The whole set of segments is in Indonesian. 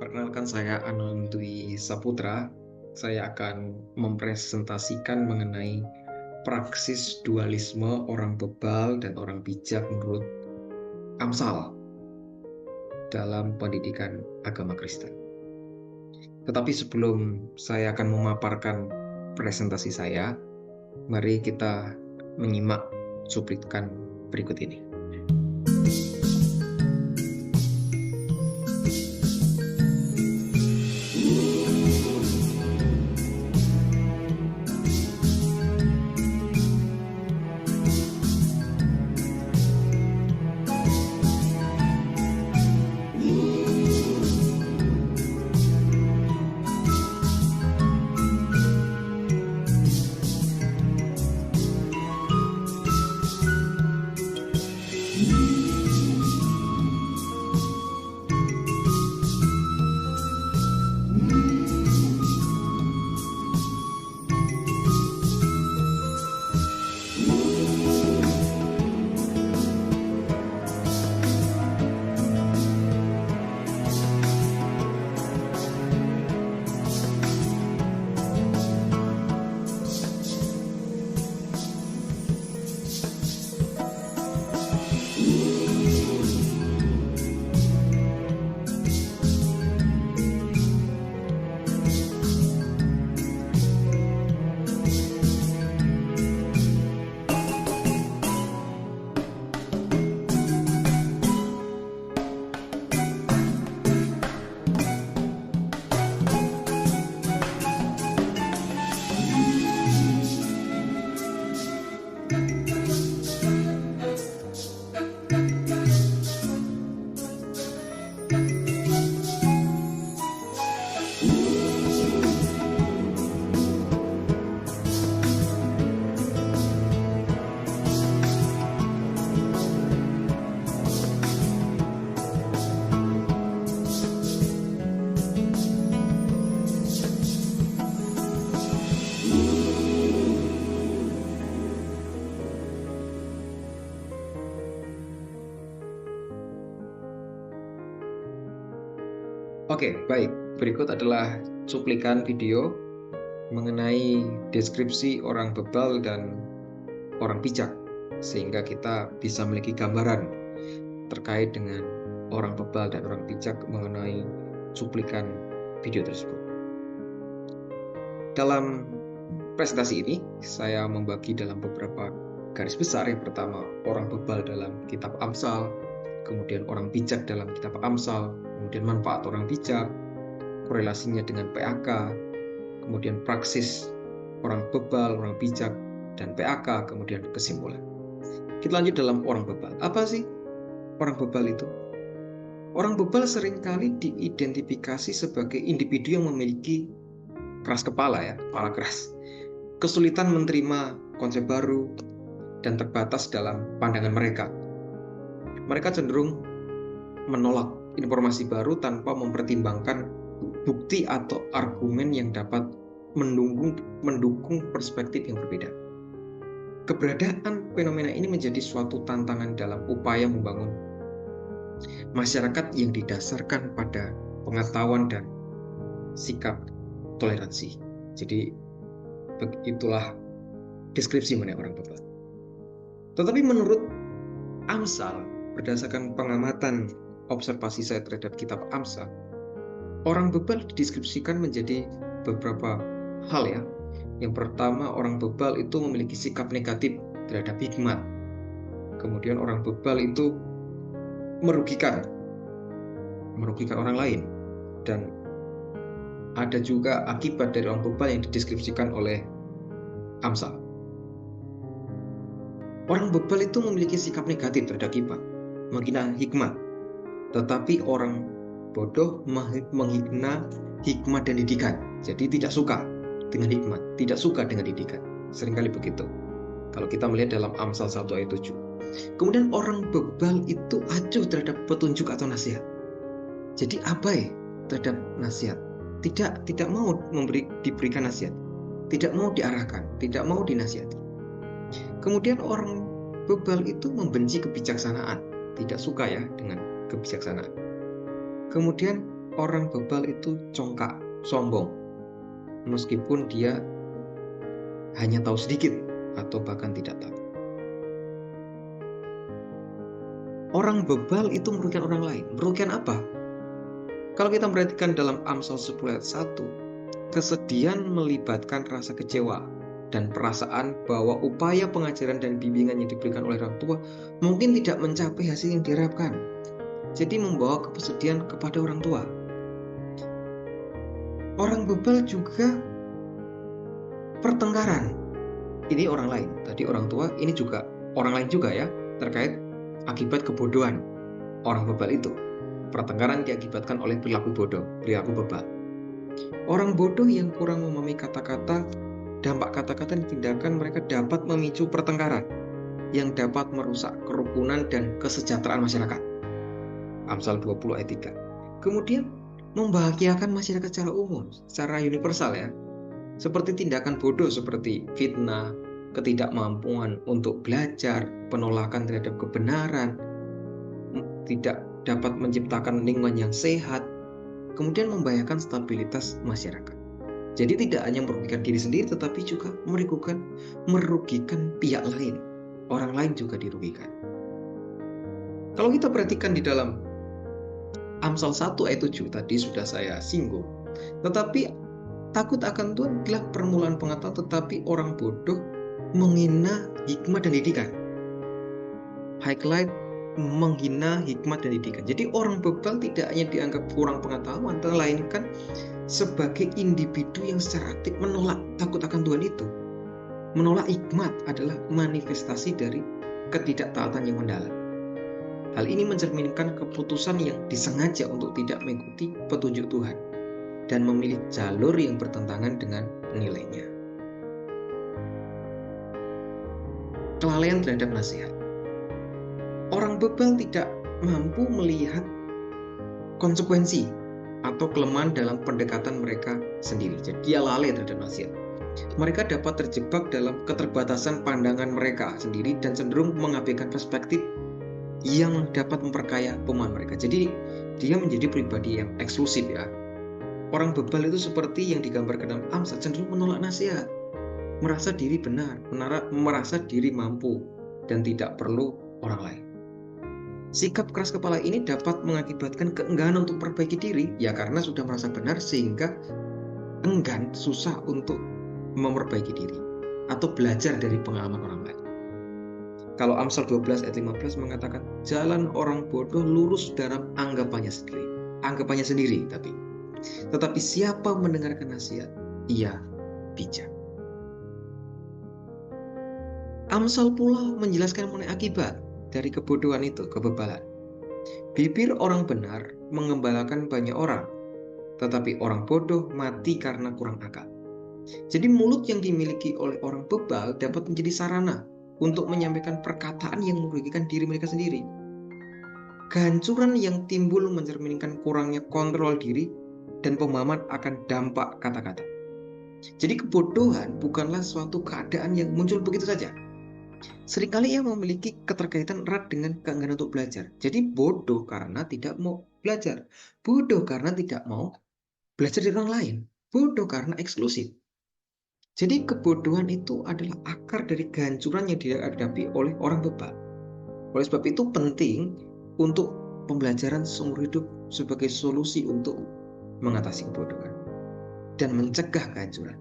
Perkenalkan saya Anon Dwi Saputra. Saya akan mempresentasikan mengenai praksis dualisme orang bebal dan orang bijak menurut Amsal dalam pendidikan agama Kristen. Tetapi sebelum saya akan memaparkan presentasi saya, mari kita menyimak cuplikan berikut ini. Oke, baik. Berikut adalah cuplikan video mengenai deskripsi orang bebal dan orang bijak, sehingga kita bisa memiliki gambaran terkait dengan orang bebal dan orang bijak mengenai cuplikan video tersebut. Dalam presentasi ini, saya membagi dalam beberapa garis besar. Yang pertama, orang bebal dalam kitab Amsal, kemudian orang bijak dalam kitab Amsal, kemudian manfaat orang bijak, korelasinya dengan PAK, kemudian praksis orang bebal, orang bijak, dan PAK, kemudian kesimpulan. Kita lanjut dalam orang bebal. Apa sih orang bebal itu? Orang bebal seringkali diidentifikasi sebagai individu yang memiliki keras kepala, kepala keras, kesulitan menerima konsep baru, dan terbatas dalam pandangan mereka. Mereka cenderung menolak informasi baru tanpa mempertimbangkan bukti atau argumen yang dapat mendukung perspektif yang berbeda. Keberadaan fenomena ini menjadi suatu tantangan dalam upaya membangun masyarakat yang didasarkan pada pengetahuan dan sikap toleransi. Jadi itulah deskripsi mengenai orang bebal. Tetapi menurut Amsal, berdasarkan pengamatan observasi saya terhadap kitab Amsal, orang bebal dideskripsikan menjadi beberapa hal. Yang pertama, orang bebal itu memiliki sikap negatif terhadap hikmat. Kemudian orang bebal itu merugikan orang lain. Dan ada juga akibat dari orang bebal yang dideskripsikan oleh Amsal. Orang bebal itu memiliki sikap negatif terhadap menghina hikmat. Tetapi orang bodoh menghina hikmat dan didikan. Jadi tidak suka dengan hikmat, tidak suka dengan didikan. Seringkali begitu. Kalau kita melihat dalam Amsal 1 ayat 7. Kemudian orang bebal itu acuh terhadap petunjuk atau nasihat. Jadi abai terhadap nasihat. Tidak mau diberikan nasihat. Tidak mau diarahkan, tidak mau dinasihati. Kemudian orang bebal itu membenci kebijaksanaan, tidak suka dengan kebijaksanaan. Kemudian orang bebal itu congkak, sombong, meskipun dia hanya tahu sedikit atau bahkan tidak tahu. Orang bebal itu merugikan orang lain. Merugikan apa? Kalau kita perhatikan dalam Amsal 10 ayat 1, kesedihan melibatkan rasa kecewa dan perasaan bahwa upaya pengajaran dan bimbingan yang diberikan oleh orang tua mungkin tidak mencapai hasil yang diharapkan. Jadi membawa kesedihan kepada orang tua. Orang bebal juga pertengkaran. Ini orang lain. Tadi orang tua, ini juga orang lain juga ya, terkait akibat kebodohan orang bebal itu. Pertengkaran diakibatkan oleh perilaku bodoh, perilaku bebal. Orang bodoh yang kurang memahami kata-kata, dampak kata-kata dan tindakan mereka dapat memicu pertengkaran yang dapat merusak kerukunan dan kesejahteraan masyarakat. Amsal 20 ayat 3. Kemudian membahagiakan masyarakat secara umum, secara universal ya. Seperti tindakan bodoh seperti fitnah, ketidakmampuan untuk belajar, penolakan terhadap kebenaran, tidak dapat menciptakan lingkungan yang sehat, kemudian membahayakan stabilitas masyarakat. Jadi tidak hanya merugikan diri sendiri, tetapi juga merugikan pihak lain. Orang lain juga dirugikan. Kalau kita perhatikan di dalam Amsal 1 ayat 7 tadi sudah saya singgung. Tetapi takut akan Tuhan adalah permulaan pengetahuan, tetapi orang bodoh menghina hikmat dan didikan. Highlight menghina hikmat dan didikan. Jadi orang bebal tidak hanya dianggap kurang pengetahuan, melainkan sebagai individu yang secara aktif menolak takut akan Tuhan itu. Menolak hikmat adalah manifestasi dari ketidaktaatan yang mendalam. Hal ini mencerminkan keputusan yang disengaja untuk tidak mengikuti petunjuk Tuhan dan memilih jalur yang bertentangan dengan nilainya. Kelalaian terhadap nasihat. Orang bebal tidak mampu melihat konsekuensi atau kelemahan dalam pendekatan mereka sendiri. Jadi dia lalai terhadap nasihat. Mereka dapat terjebak dalam keterbatasan pandangan mereka sendiri dan cenderung mengabaikan perspektif yang dapat memperkaya pemahaman mereka. Jadi dia menjadi pribadi yang eksklusif ya. Orang bebal itu seperti yang digambarkan dalam Amsal, cenderung menolak nasihat, merasa diri benar, merasa diri mampu dan tidak perlu orang lain. Sikap keras kepala ini dapat mengakibatkan keengganan untuk memperbaiki diri, ya karena sudah merasa benar sehingga enggan, susah untuk memperbaiki diri atau belajar dari pengalaman orang lain. Kalau Amsal 12 ayat 15 mengatakan, jalan orang bodoh lurus dalam anggapannya sendiri, tetapi siapa mendengarkan nasihat, ia bijak. Amsal pula menjelaskan mengenai akibat dari kebodohan itu, kebebalan. Bibir orang benar mengembalakan banyak orang, tetapi orang bodoh mati karena kurang akal. Jadi mulut yang dimiliki oleh orang bebal dapat menjadi sarana untuk menyampaikan perkataan yang merugikan diri mereka sendiri. Kehancuran yang timbul mencerminkan kurangnya kontrol diri dan pemahaman akan dampak kata-kata. Jadi kebodohan bukanlah suatu keadaan yang muncul begitu saja. Seringkali ia memiliki keterkaitan erat dengan keengganan untuk belajar. Jadi bodoh karena tidak mau belajar. Bodoh karena tidak mau belajar dari orang lain. Bodoh karena eksklusif. Jadi kebodohan itu adalah akar dari kehancuran yang dihadapi oleh orang bebal. Oleh sebab itu penting untuk pembelajaran seumur hidup sebagai solusi untuk mengatasi kebodohan dan mencegah kehancuran.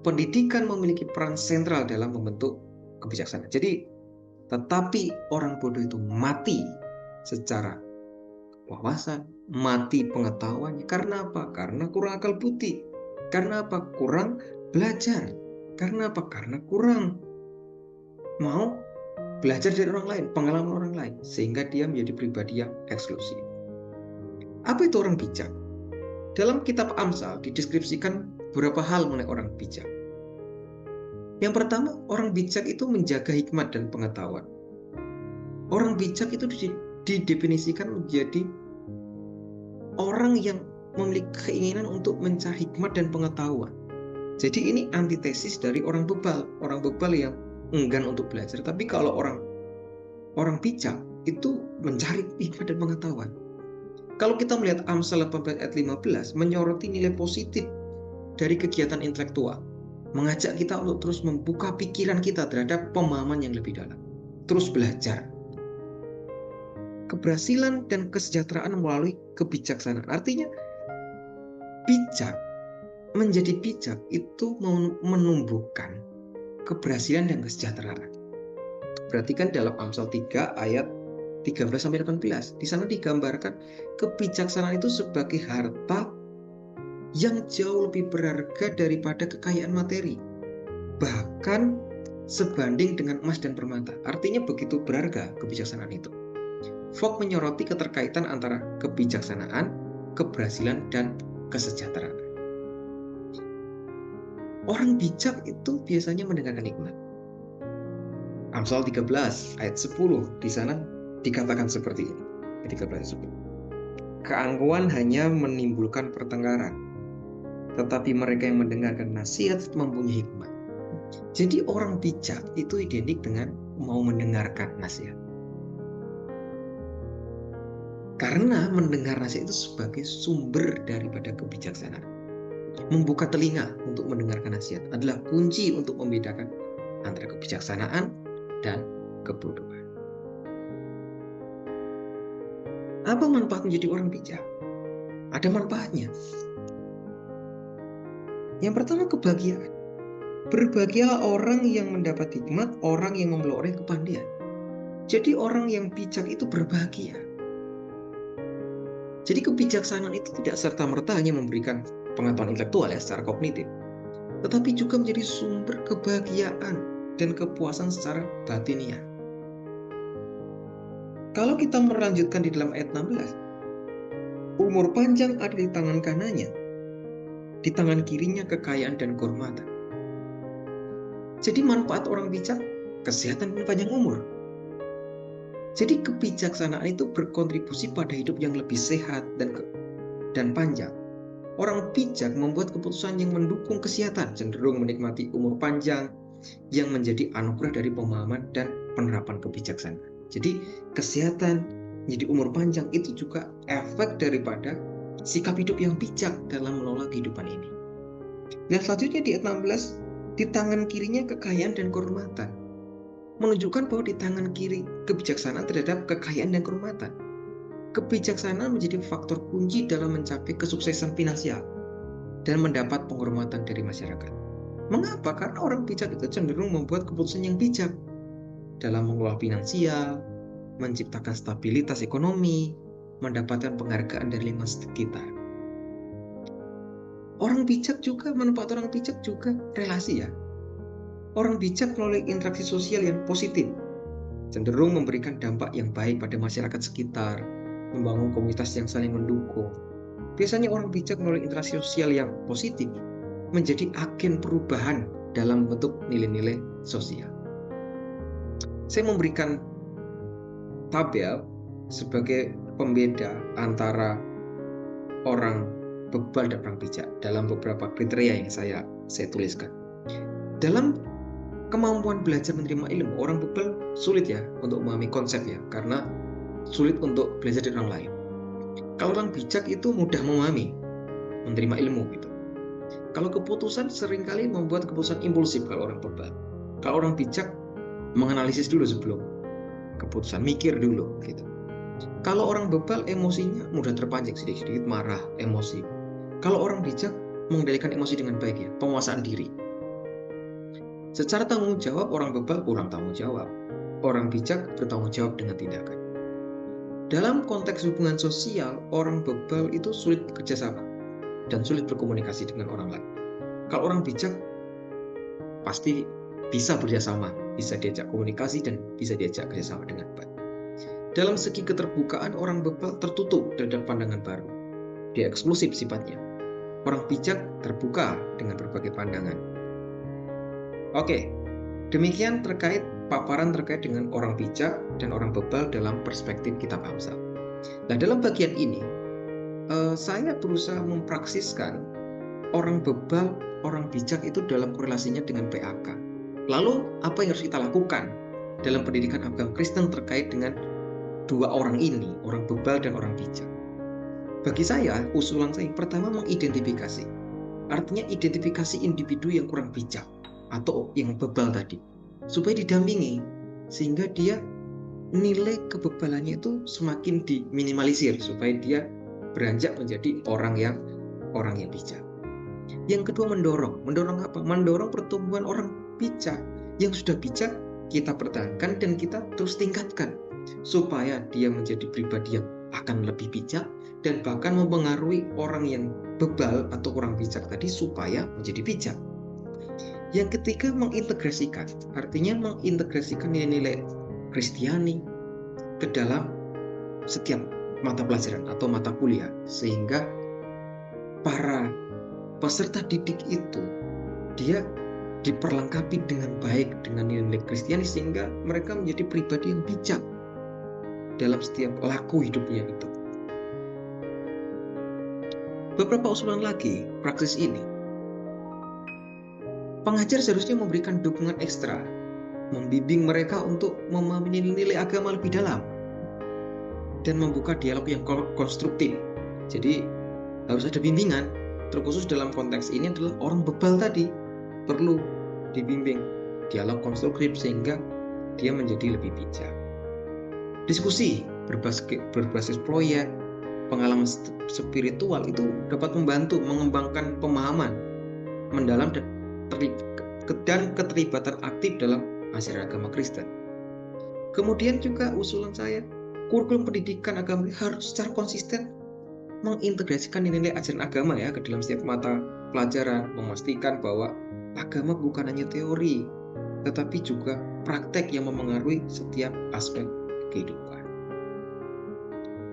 Pendidikan memiliki peran sentral dalam membentuk kebijaksanaan. Jadi, tetapi orang bodoh itu mati secara wawasan, mati pengetahuannya. Karena apa? Karena kurang akal budi. Karena apa? Kurang belajar. Karena apa? Karena kurang mau belajar dari orang lain, pengalaman orang lain, sehingga dia menjadi pribadi yang eksklusif. Apa itu orang bijak? Dalam kitab Amsal dideskripsikan beberapa hal mengenai orang bijak. Yang pertama, orang bijak itu menjaga hikmat dan pengetahuan. Orang bijak itu didefinisikan menjadi orang yang memiliki keinginan untuk mencari hikmat dan pengetahuan. Jadi ini antitesis dari orang bebal. Orang bebal yang enggan untuk belajar. Tapi kalau orang bijak itu mencari hikmat dan pengetahuan. Kalau kita melihat Amsal 18 ayat 15, menyoroti nilai positif dari kegiatan intelektual, mengajak kita untuk terus membuka pikiran kita terhadap pemahaman yang lebih dalam, terus belajar. Keberhasilan dan kesejahteraan melalui kebijaksanaan. Artinya, menjadi bijak itu menumbuhkan keberhasilan dan kesejahteraan. Perhatikan dalam Amsal 3 ayat 13-18. Di sana digambarkan kebijaksanaan itu sebagai harta yang jauh lebih berharga daripada kekayaan materi. Bahkan sebanding dengan emas dan permata. Artinya begitu berharga kebijaksanaan itu. Fogg menyoroti keterkaitan antara kebijaksanaan, keberhasilan, dan kesejahteraan. Orang bijak itu biasanya mendengarkan hikmat. Amsal 13 ayat 10, di sana dikatakan seperti ini. 13:10. Keangkuhan hanya menimbulkan pertengkaran, tetapi mereka yang mendengarkan nasihat mempunyai hikmat. Jadi orang bijak itu identik dengan mau mendengarkan nasihat. Karena mendengar nasihat itu sebagai sumber daripada kebijaksanaan. Membuka telinga untuk mendengarkan nasihat adalah kunci untuk membedakan antara kebijaksanaan dan kebodohan. Apa manfaat menjadi orang bijak? Ada manfaatnya. Yang pertama, kebahagiaan. Berbahagialah orang yang mendapat hikmat, orang yang memperoleh kepandaian. Jadi orang yang bijak itu berbahagia. Jadi kebijaksanaan itu tidak serta-merta hanya memberikan pengetahuan intelektual secara kognitif, tetapi juga menjadi sumber kebahagiaan dan kepuasan secara batiniah. Kalau kita melanjutkan di dalam ayat 16, umur panjang ada di tangan kanannya, di tangan kirinya kekayaan dan kehormatan. Jadi manfaat orang bijak, kesehatan dan panjang umur. Jadi kebijaksanaan itu berkontribusi pada hidup yang lebih sehat dan panjang. Orang bijak membuat keputusan yang mendukung kesehatan, cenderung menikmati umur panjang yang menjadi anugerah dari pemahaman dan penerapan kebijaksanaan. Jadi kesehatan, jadi umur panjang itu juga efek daripada sikap hidup yang bijak dalam mengelola kehidupan ini. Dan selanjutnya di ayat 16, di tangan kirinya kekayaan dan kehormatan. Menunjukkan bahwa di tangan kiri kebijaksanaan terhadap kekayaan dan kehormatan. Kebijaksanaan menjadi faktor kunci dalam mencapai kesuksesan finansial dan mendapat penghormatan dari masyarakat. Mengapa? Karena orang bijak itu cenderung membuat keputusan yang bijak dalam mengelola finansial, menciptakan stabilitas ekonomi, mendapatkan penghargaan dari lingkungan sekitar. Orang bijak juga, manfaat orang bijak juga relasi ya. Orang bijak melalui interaksi sosial yang positif, cenderung memberikan dampak yang baik pada masyarakat sekitar, membangun komunitas yang saling mendukung. Biasanya orang bijak melalui interaksi sosial yang positif menjadi agen perubahan dalam bentuk nilai-nilai sosial. Saya memberikan tabel sebagai pembeda antara orang bebal dan orang bijak dalam beberapa kriteria yang saya tuliskan. Dalam kemampuan belajar menerima ilmu, orang bebal sulit ya untuk memahami konsep ya, karena sulit untuk belajar dari orang lain. Kalau orang bijak itu mudah memahami, menerima ilmu gitu. Kalau keputusan seringkali membuat keputusan impulsif kalau orang bebal. Kalau orang bijak menganalisis dulu sebelum keputusan, mikir dulu gitu. Kalau orang bebal emosinya mudah terpancing, sedikit-sedikit marah, emosi. Kalau orang bijak mengendalikan emosi dengan baik ya, penguasaan diri. Secara tanggung jawab, orang bebal kurang tanggung jawab. Orang bijak bertanggung jawab dengan tindakan. Dalam konteks hubungan sosial, orang bebal itu sulit bekerja sama dan sulit berkomunikasi dengan orang lain. Kalau orang bijak pasti bisa bekerjasama, bisa diajak komunikasi dan bisa diajak kerjasama dengan baik. Dalam segi keterbukaan, orang bebal tertutup terhadap pandangan baru. Dia eksklusif sifatnya. Orang bijak terbuka dengan berbagai pandangan. Oke, demikian paparan terkait dengan orang bijak dan orang bebal dalam perspektif kitab Amsal. Nah, dalam bagian ini, saya berusaha mempraksiskan orang bebal, orang bijak itu dalam korelasinya dengan PAK. Lalu, apa yang harus kita lakukan dalam pendidikan agama Kristen terkait dengan dua orang ini, orang bebal dan orang bijak? Bagi saya, usulan saya pertama mengidentifikasi. Artinya identifikasi individu yang kurang bijak atau yang bebal tadi, supaya didampingi sehingga dia nilai kebebalannya itu semakin diminimalisir supaya dia beranjak menjadi orang yang bijak. Yang kedua, mendorong apa? Mendorong pertumbuhan orang bijak. Yang sudah bijak kita pertahankan dan kita terus tingkatkan supaya dia menjadi pribadi yang akan lebih bijak dan bahkan mempengaruhi orang yang bebal atau kurang bijak tadi supaya menjadi bijak. Yang ketiga, mengintegrasikan. Artinya mengintegrasikan nilai-nilai Kristiani ke dalam setiap mata pelajaran atau mata kuliah sehingga para peserta didik itu dia diperlengkapi dengan baik dengan nilai Kristiani sehingga mereka menjadi pribadi yang bijak dalam setiap laku hidupnya itu. Beberapa usulan lagi praksis ini. Pengajar seharusnya memberikan dukungan ekstra, membimbing mereka untuk memahami nilai-nilai agama lebih dalam dan membuka dialog yang konstruktif. Jadi harus ada bimbingan, terkhusus dalam konteks ini adalah orang bebal tadi perlu dibimbing dialog konstruktif sehingga dia menjadi lebih bijak. Diskusi berbasis proyek, pengalaman spiritual itu dapat membantu mengembangkan pemahaman mendalam dan keterlibatan aktif dalam ajaran agama Kristen. Kemudian juga usulan saya, kurikulum pendidikan agama harus secara konsisten mengintegrasikan nilai ajaran agama ya ke dalam setiap mata pelajaran, memastikan bahwa agama bukan hanya teori, tetapi juga praktek yang memengaruhi setiap aspek kehidupan.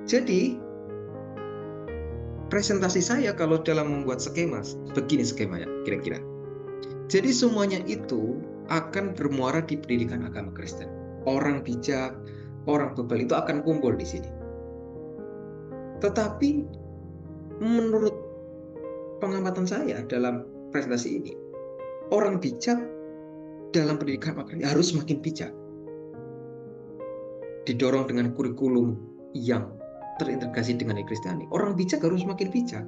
Jadi, presentasi saya kalau dalam membuat skema, begini skemanya kira-kira. Jadi semuanya itu akan bermuara di pendidikan agama Kristen. Orang bijak, orang bebal itu akan kumpul di sini. Tetapi menurut pengamatan saya dalam presentasi ini, orang bijak dalam pendidikan agama harus semakin bijak. Didorong dengan kurikulum yang terintegrasi dengan Kristiani, orang bijak harus semakin bijak.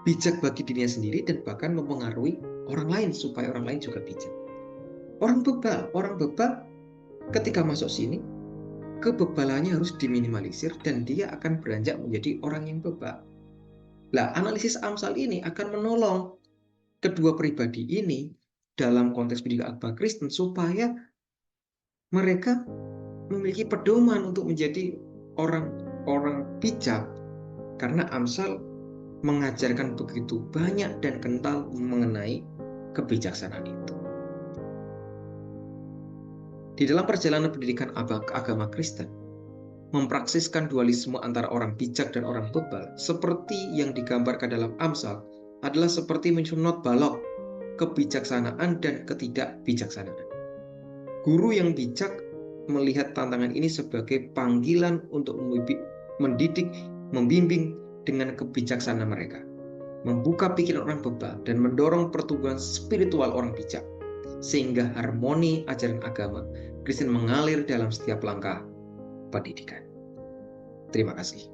Bijak bagi dirinya sendiri dan bahkan mempengaruhi orang lain supaya orang lain juga bijak. Orang bebal ketika masuk sini, kebebalannya harus diminimalisir dan dia akan beranjak menjadi orang yang bebal. Nah, analisis Amsal ini akan menolong kedua pribadi ini dalam konteks pendidikan agama Kristen supaya mereka memiliki pedoman untuk menjadi orang bijak, karena Amsal mengajarkan begitu banyak dan kental mengenai kebijaksanaan itu. Di dalam perjalanan pendidikan agama Kristen, mempraksiskan dualisme antara orang bijak dan orang bebal seperti yang digambarkan dalam Amsal adalah seperti mensunat balok kebijaksanaan dan ketidakbijaksanaan. Guru yang bijak melihat tantangan ini sebagai panggilan untuk mendidik, membimbing dengan kebijaksanaan mereka, membuka pikiran orang bebal dan mendorong pertumbuhan spiritual orang bijak, sehingga harmoni ajaran agama Kristen mengalir dalam setiap langkah pendidikan. Terima kasih.